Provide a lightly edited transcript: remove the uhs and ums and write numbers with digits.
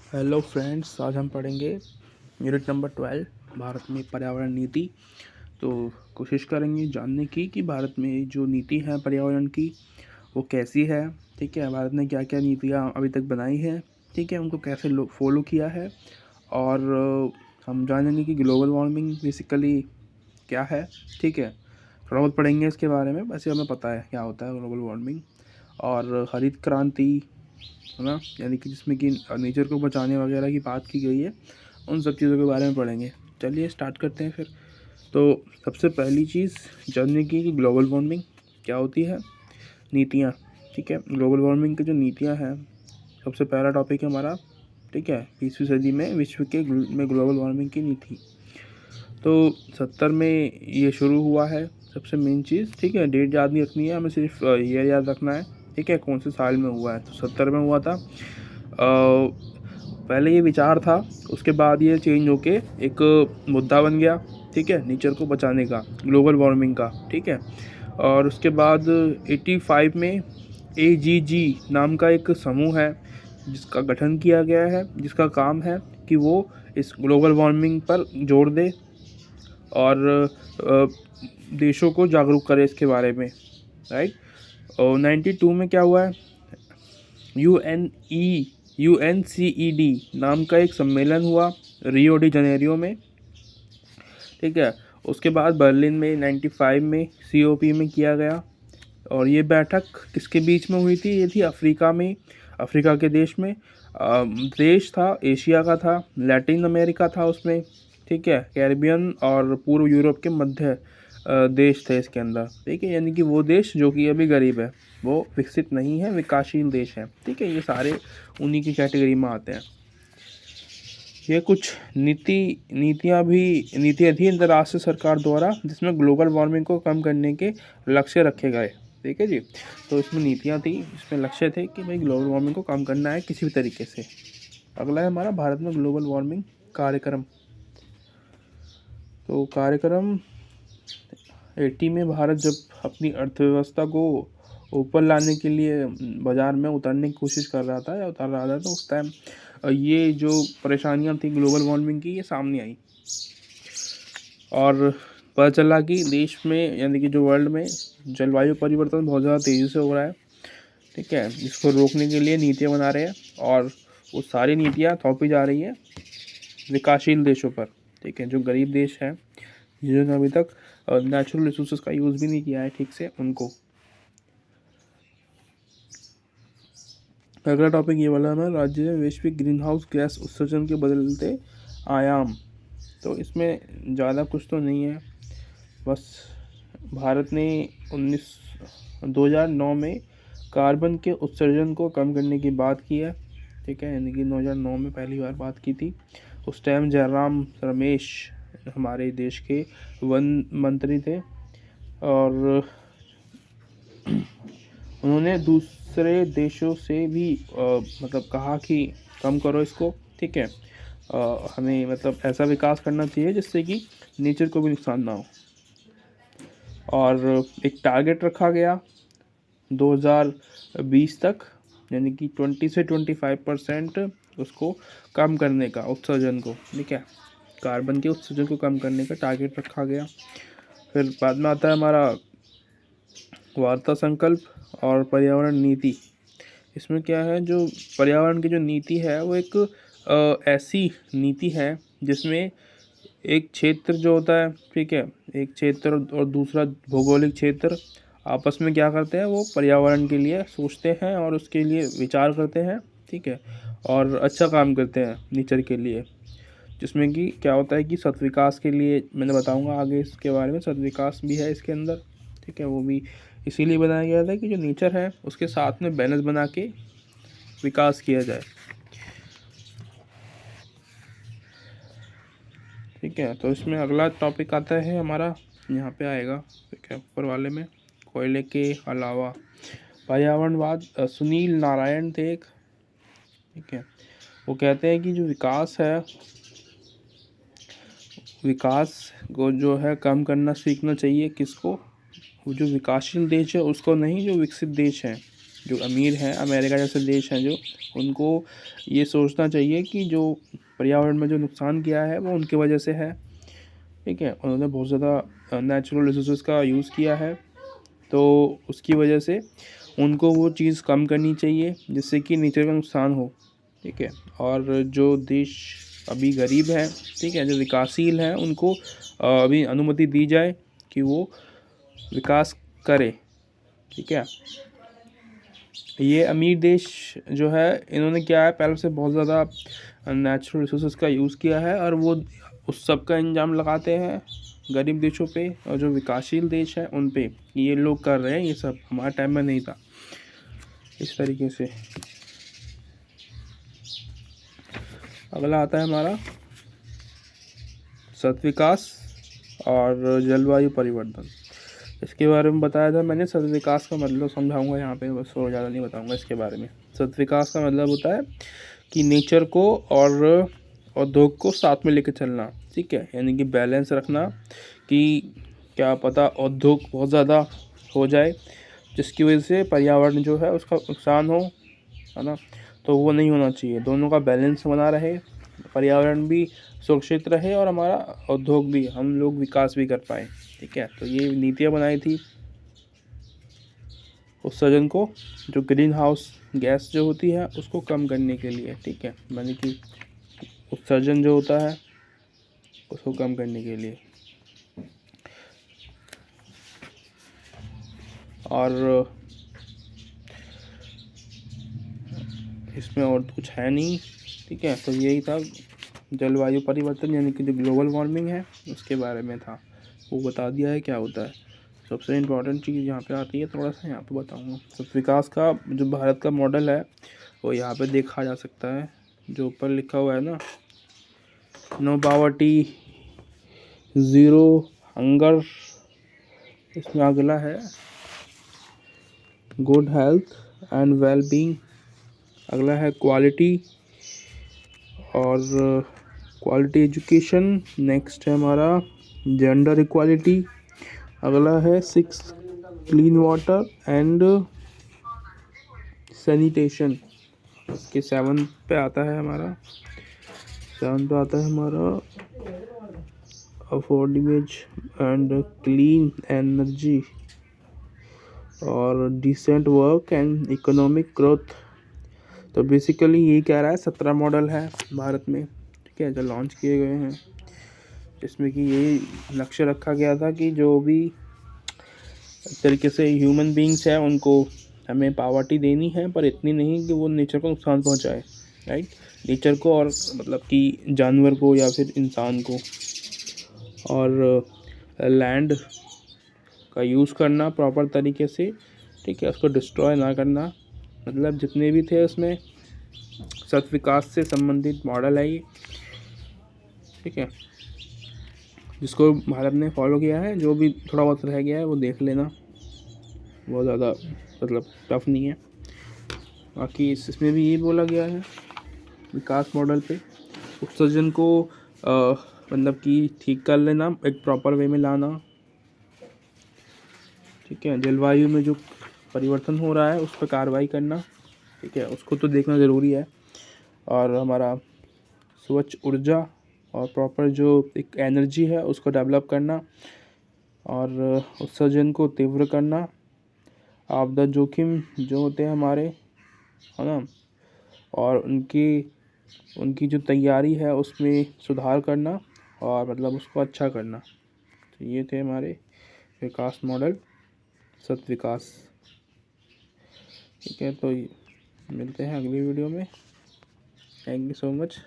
Hello friends, आज हम पढ़ेंगे यूनिट नंबर 12 भारत में पर्यावरण नीति। तो कोशिश करेंगे जानने की कि भारत में जो नीति है पर्यावरण की वो कैसी है। ठीक है, भारत ने क्या क्या नीतियाँ अभी तक बनाई हैं, ठीक है, उनको कैसे फॉलो किया है। और हम जानेंगे कि ग्लोबल वार्मिंग बेसिकली क्या है। ठीक है, थोड़ा बहुत पढ़ेंगे इसके बारे में, वैसे हमें पता है क्या होता है ग्लोबल वार्मिंग। और हरित क्रांति है ना, यानी कि जिसमें कि नेचर को बचाने वगैरह की बात की गई है, उन सब चीज़ों के बारे में पढ़ेंगे। चलिए स्टार्ट करते हैं फिर। तो सबसे पहली चीज़ जानने की कि ग्लोबल वार्मिंग क्या होती है, नीतियाँ। ठीक है, ग्लोबल वार्मिंग की जो नीतियाँ हैं, सबसे पहला टॉपिक है हमारा। ठीक है, 20वीं सदी में विश्व के में ग्लोबल वार्मिंग की नीति। तो 70 में ये शुरू हुआ है, सबसे मेन चीज़। ठीक है, डेट याद नहीं रखनी है, हमें सिर्फ ईयर याद रखना है। ठीक है, कौन से साल में हुआ है, तो 70 में हुआ था। पहले ये विचार था, उसके बाद ये चेंज होके एक मुद्दा बन गया। ठीक है, नेचर को बचाने का, ग्लोबल वार्मिंग का। ठीक है, और उसके बाद 85 में AGG नाम का एक समूह है जिसका गठन किया गया है, जिसका काम है कि वो इस ग्लोबल वार्मिंग पर जोर दे और देशों को जागरूक करे इसके बारे में, राइट। और 92 में क्या हुआ है, UNCED नाम का एक सम्मेलन हुआ रियो डी जनेरियो में। ठीक है, उसके बाद बर्लिन में 95 में COP में किया गया। और ये बैठक किसके बीच में हुई थी, ये थी अफ्रीका में, अफ्रीका के देश में। देश था एशिया का था, लैटिन अमेरिका था उसमें। ठीक है, कैरिबियन और पूर्व यूरोप के मध्य देश थे इसके अंदर। ठीक है, यानी कि वो देश जो कि अभी गरीब है, वो विकसित नहीं है, विकासशील देश है। ठीक है, ये सारे उन्हीं की कैटेगरी में आते हैं। ये कुछ नीतियाँ थी अंतर्राष्ट्रीय सरकार द्वारा, जिसमें ग्लोबल वार्मिंग को कम करने के लक्ष्य रखे गए। ठीक है जी, तो इसमें नीतियाँ थी, इसमें लक्ष्य थे कि भाई ग्लोबल वार्मिंग को कम करना है किसी भी तरीके से। अगला है हमारा भारत में ग्लोबल वार्मिंग कार्यक्रम। तो कार्यक्रम 80 में भारत जब अपनी अर्थव्यवस्था को ऊपर लाने के लिए बाज़ार में उतरने की कोशिश कर रहा था या उतर रहा था, तो उस टाइम ये जो परेशानियां थी ग्लोबल वार्मिंग की, ये सामने आई। और पता चला कि देश में, यानी कि जो वर्ल्ड में जलवायु परिवर्तन बहुत ज़्यादा तेज़ी से हो रहा है। ठीक है, इसको रोकने के लिए नीतियाँ बना रहे हैं, और वो सारी नीतियाँ थोपी जा रही है विकासशील देशों पर। ठीक है, जो गरीब देश हैं, जिन्होंने अभी तक नेचुरल रिसोर्सेज का यूज़ भी नहीं किया है ठीक से, उनको। अगला टॉपिक ये वाला है, राज्य में वैश्विक ग्रीन हाउस गैस उत्सर्जन के बदलते आयाम। तो इसमें ज़्यादा कुछ तो नहीं है, बस भारत ने 2009 में कार्बन के उत्सर्जन को कम करने की बात की है। ठीक है, यानी कि 2009 में पहली बार बात की थी। उस टाइम जयराम रमेश हमारे देश के वन मंत्री थे, और उन्होंने दूसरे देशों से भी मतलब कहा कि कम करो इसको। ठीक है, हमें मतलब ऐसा विकास करना चाहिए जिससे कि नेचर को भी नुकसान ना हो। और एक टारगेट रखा गया 2020 तक, यानी कि 20 से 25% उसको कम करने का, उत्सर्जन को। ठीक है, कार्बन के उत्सर्जन को कम करने का टारगेट रखा गया। फिर बाद में आता है हमारा वार्ता संकल्प और पर्यावरण नीति। इसमें क्या है, जो पर्यावरण की जो नीति है वो एक ऐसी नीति है जिसमें एक क्षेत्र जो होता है, ठीक है, एक क्षेत्र और दूसरा भौगोलिक क्षेत्र आपस में क्या करते हैं, वो पर्यावरण के लिए सोचते हैं और उसके लिए विचार करते हैं। ठीक है, और अच्छा काम करते हैं नेचर के लिए, जिसमें कि क्या होता है कि सत विकास के लिए, मैंने बताऊंगा आगे इसके बारे में, सत विकास भी है इसके अंदर। ठीक है, वो भी इसीलिए बनाया गया था कि जो नेचर है उसके साथ में बैलेंस बना के विकास किया जाए। ठीक है, तो इसमें अगला टॉपिक आता है हमारा, यहाँ पे आएगा। ठीक है, ऊपर वाले में कोयले के अलावा पर्यावरणवाद, सुनील नारायण थे एक। ठीक है, वो कहते हैं कि जो विकास को जो है कम करना सीखना चाहिए, किसको, वो जो विकासशील देश है उसको नहीं, जो विकसित देश हैं जो अमीर हैं, अमेरिका जैसे देश हैं जो, उनको ये सोचना चाहिए कि जो पर्यावरण में जो नुकसान किया है वो उनकी वजह से है। ठीक है, उन्होंने बहुत ज़्यादा नेचुरल रिसोर्सेज का यूज़ किया है, तो उसकी वजह से उनको वो चीज़ कम करनी चाहिए जिससे कि नेचर का नुकसान हो। ठीक है, और जो देश अभी गरीब हैं, ठीक है, जो विकासशील हैं, उनको अभी अनुमति दी जाए कि वो विकास करे। ठीक है, ये अमीर देश जो है, इन्होंने क्या है, पहले से बहुत ज़्यादा नेचुरल रिसोर्सेज का यूज़ किया है और वो उस सब का इंजाम लगाते हैं गरीब देशों पे, और जो विकासशील देश हैं उन पे ये लोग कर रहे हैं ये सब, हमारे टाइम में नहीं था इस तरीके से। अगला आता है हमारा सतत विकास और जलवायु परिवर्तन। इसके बारे में बताया था मैंने। सतत विकास का मतलब समझाऊंगा यहाँ पे, बस और ज़्यादा नहीं बताऊंगा इसके बारे में। सतत विकास का मतलब होता है कि नेचर को और उद्योग को साथ में लेकर चलना। ठीक है, यानी कि बैलेंस रखना, कि क्या पता उद्योग बहुत ज़्यादा हो जाए जिसकी वजह से पर्यावरण जो है उसका नुकसान हो, है ना, तो वो नहीं होना चाहिए। दोनों का बैलेंस बना रहे, पर्यावरण भी सुरक्षित रहे और हमारा उद्योग भी, हम लोग विकास भी कर पाए। ठीक है, तो ये नीतियाँ बनाई थी उत्सर्जन को, जो ग्रीन हाउस गैस जो होती है उसको कम करने के लिए। ठीक है, यानी कि उत्सर्जन जो होता है उसको कम करने के लिए। और इसमें और कुछ है नहीं। ठीक है, तो यही था जलवायु परिवर्तन, यानी कि जो ग्लोबल वार्मिंग है उसके बारे में था, वो बता दिया है क्या होता है। सबसे इम्पोर्टेंट चीज़ यहाँ पे आती है, थोड़ा सा यहाँ पे बताऊँगा। सब विकास का जो भारत का मॉडल है वो यहाँ पे देखा जा सकता है, जो ऊपर लिखा हुआ है ना, नो पॉवर्टी, ज़ीरो हंगर। इसमें अगला है good health and well being. अगला है क्वालिटी और क्वालिटी एजुकेशन। नेक्स्ट है हमारा जेंडर इक्वालिटी। अगला है 6 क्लीन वाटर एंड सैनिटेशन। इसके 7 पे आता है हमारा, 7 पे आता है हमारा अफोर्डेबल एंड क्लीन एनर्जी और decent work and economic growth. तो बेसिकली ये कह रहा है 17 मॉडल है भारत में, ठीक है, जो लॉन्च किए गए हैं, जिसमें कि ये लक्ष्य रखा गया था कि जो भी तरीके से ह्यूमन बींग्स हैं उनको हमें पावर्टी देनी है, पर इतनी नहीं कि वो नेचर को नुकसान पहुंचाए। राइट, नेचर को, और मतलब कि जानवर को या फिर इंसान को। और लैंड का यूज़ करना प्रॉपर तरीके से, ठीक है, उसको डिस्ट्रॉय ना करना। मतलब जितने भी थे उसमें सतत विकास से संबंधित मॉडल है ये। ठीक है, जिसको भारत ने फॉलो किया है, जो भी थोड़ा बहुत रह गया है वो देख लेना, बहुत ज़्यादा मतलब टफ नहीं है। बाकी इसमें भी ये बोला गया है विकास मॉडल पे उत्सर्जन को मतलब कि ठीक कर लेना, एक प्रॉपर वे में लाना। ठीक है, जलवायु में जो परिवर्तन हो रहा है उस पर कार्रवाई करना। ठीक है, उसको तो देखना ज़रूरी है। और हमारा स्वच्छ ऊर्जा और प्रॉपर जो एक एनर्जी है उसको डेवलप करना, और उत्सर्जन को तीव्र करना, आपदा जोखिम जो होते हैं हमारे, है ना, और उनकी जो तैयारी है उसमें सुधार करना, और मतलब उसको अच्छा करना। तो ये थे हमारे विकास मॉडल, सतत विकास। ठीक है, तो मिलते हैं अगली वीडियो में। Thank you so much.